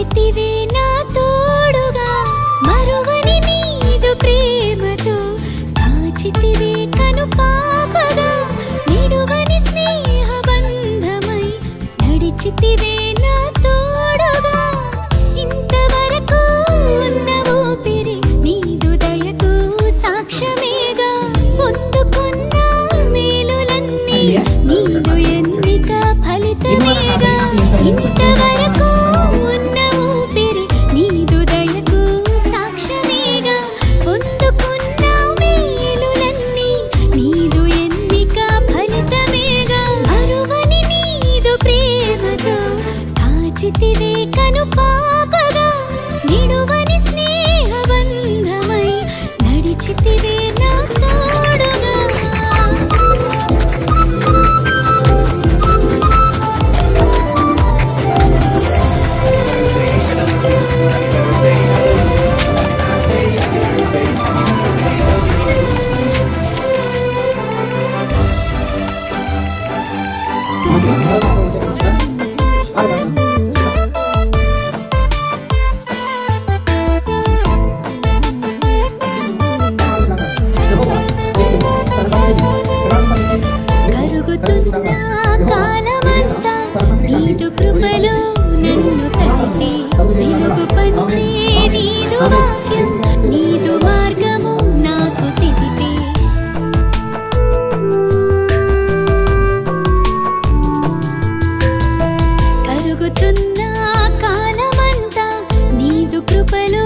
నిలిచితివే నా తోడుగా మరువని నీదు ప్రేమతో కాచితివే కను పాపగా నిడువని స్నేహ బంధమై నడిచితివే నా తోడుగా ఇంతవరకు ఉన్న ఊపిరి నీదు దయకు సాక్ష్యమేగా పొందుకున్న మేలులన్నీ నీదు ఎన్నిక ఫలితమేగా ఇంతవరకు ఉన్న ఊపిరి నీదు దయకు సాక్ష్యమేగా పొందుకున్న మేలులన్నీ నీదు ఎన్నిక ఫలితమేగా మరువని నీదు ప్రేమతో కాచితివే కను పాపగా నిడువని స్నేహ బంధమై నడిచితివే నా తోడుగా కరుగుతున్న కాలమంతా నీదు కృపలో నన్ను తట్టి వెలుగు పంచే నీదు వాక్యం నీదు మార్గము నాకు తెలిపే కరుగుతున్న కాలమంతా నీదు కృపలో